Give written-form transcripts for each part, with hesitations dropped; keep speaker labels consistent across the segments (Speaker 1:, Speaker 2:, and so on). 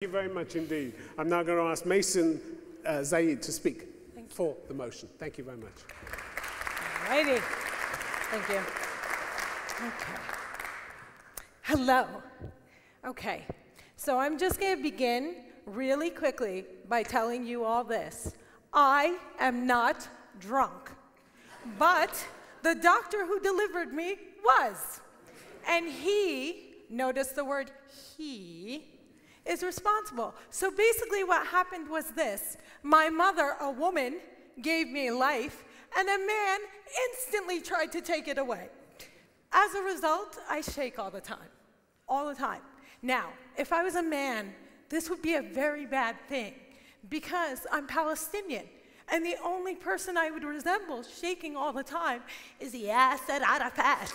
Speaker 1: Thank you very much indeed. I'm now going to ask Maysoon Zayid to speak for the motion. Thank you very much.
Speaker 2: All righty. Thank you. Okay. Hello. Okay. So I'm just going to begin really quickly by telling you all this. I am not drunk, but the doctor who delivered me was. And he, notice the word he, is responsible. So basically what happened was this. My mother, a woman, gave me life, and a man instantly tried to take it away. As a result, I shake all the time. All the time. Now, if I was a man, this would be a very bad thing, because I'm Palestinian, and the only person I would resemble shaking all the time is Yasser Arafat.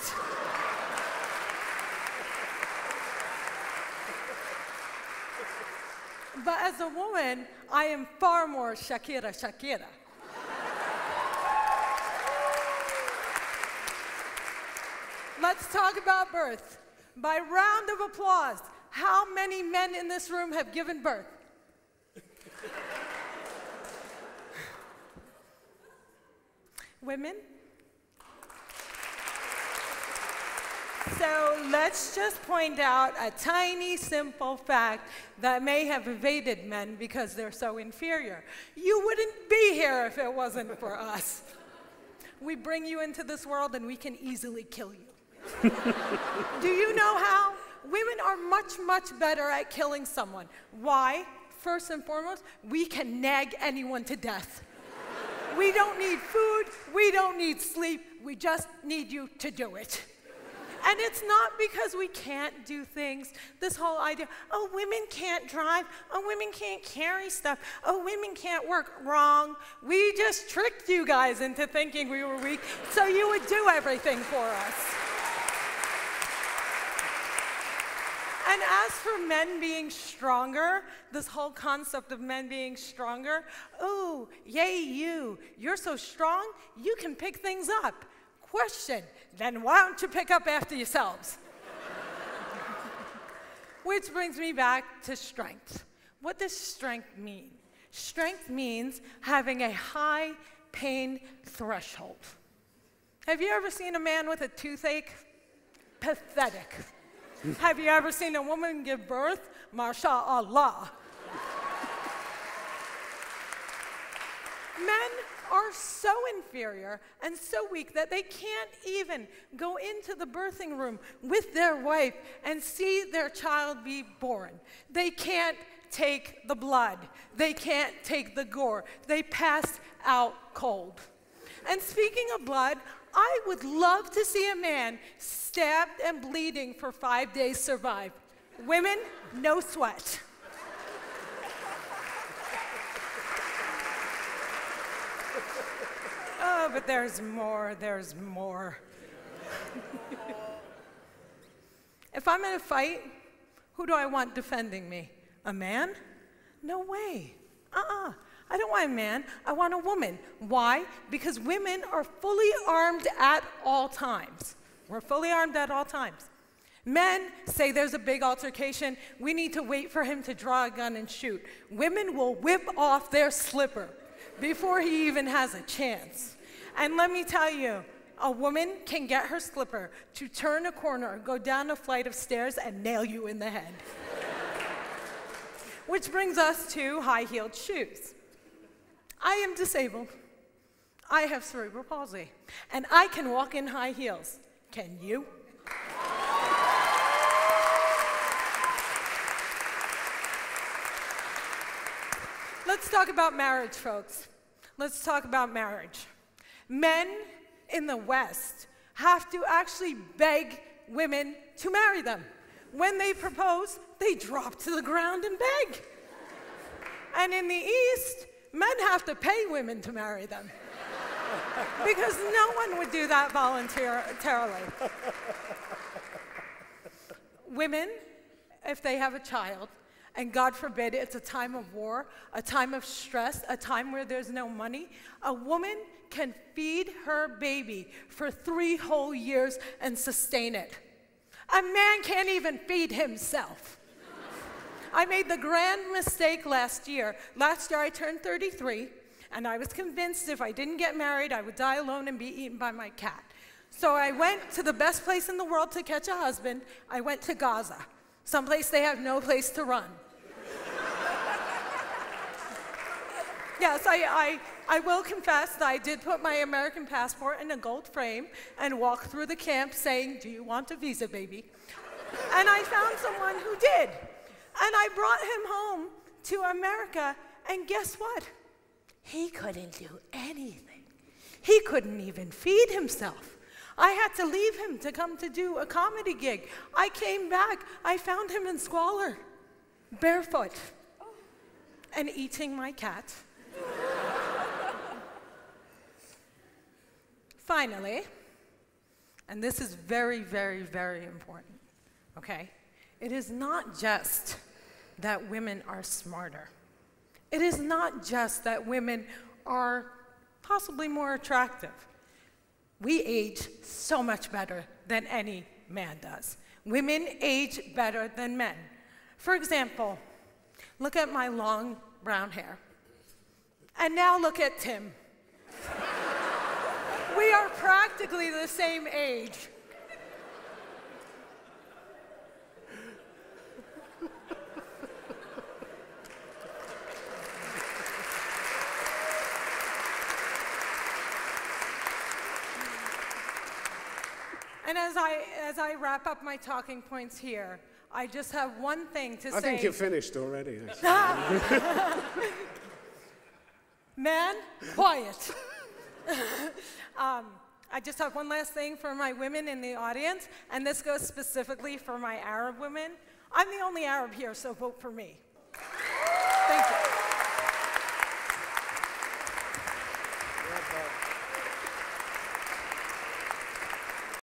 Speaker 2: But as a woman, I am far more Shakira. Let's talk about birth. By round of applause, how many men in this room have given birth? Women? So let's just point out a tiny, simple fact that may have evaded men because they're so inferior. You wouldn't be here if it wasn't for us. We bring you into this world and we can easily kill you. Do you know how? Women are much, much better at killing someone. Why? First and foremost, we can nag anyone to death. We don't need food, we don't need sleep, we just need you to do it. And it's not because we can't do things. This whole idea, oh, women can't drive, oh, women can't carry stuff, oh, women can't work. Wrong. We just tricked you guys into thinking we were weak so you would do everything for us. And as for men being stronger, this whole concept of men being stronger, oh, yay you're so strong, you can pick things up. Question, then why don't you pick up after yourselves? Which brings me back to strength. What does strength mean? Strength means having a high pain threshold. Have you ever seen a man with a toothache? Pathetic. Have you ever seen a woman give birth? MashaAllah. Men are so inferior and so weak that they can't even go into the birthing room with their wife and see their child be born. They can't take the blood. They can't take the gore. They pass out cold. And speaking of blood, I would love to see a man stabbed and bleeding for 5 days survive. Women, no sweat. Oh, but there's more. If I'm in a fight, who do I want defending me? A man? No way. I don't want a man, I want a woman. Why? Because women are fully armed at all times. We're fully armed at all times. Men say there's a big altercation, we need to wait for him to draw a gun and shoot. Women will whip off their slipper before he even has a chance. And let me tell you, a woman can get her slipper to turn a corner, go down a flight of stairs, and nail you in the head. Which brings us to high-heeled shoes. I am disabled. I have cerebral palsy. And I can walk in high heels. Can you? Let's talk about marriage, folks. Let's talk about marriage. Men in the West have to actually beg women to marry them. When they propose, they drop to the ground and beg. And in the East, men have to pay women to marry them. Because no one would do that voluntarily. Women, if they have a child, and God forbid it's a time of war, a time of stress, a time where there's no money, a woman can feed her baby for 3 whole years and sustain it. A man can't even feed himself. I made the grand mistake last year. Last year I turned 33, and I was convinced if I didn't get married, I would die alone and be eaten by my cat. So I went to the best place in the world to catch a husband. I went to Gaza, someplace they have no place to run. Yes, I will confess that I did put my American passport in a gold frame and walk through the camp saying, "Do you want a visa, baby?" And I found someone who did. And I brought him home to America, and guess what? He couldn't do anything. He couldn't even feed himself. I had to leave him to come to do a comedy gig. I came back, I found him in squalor, barefoot, and eating my cat. Finally, and this is very, very, very important, okay? It is not just that women are smarter. It is not just that women are possibly more attractive. We age so much better than any man does. Women age better than men. For example, look at my long brown hair. And now look at Tim. We are practically the same age. And as I wrap up my talking points here, I just have one thing to say.
Speaker 1: I think you're finished already.
Speaker 2: Man, quiet. I just have one last thing for my women in the audience, and this goes specifically for my Arab women. I'm the only Arab here, so vote for me.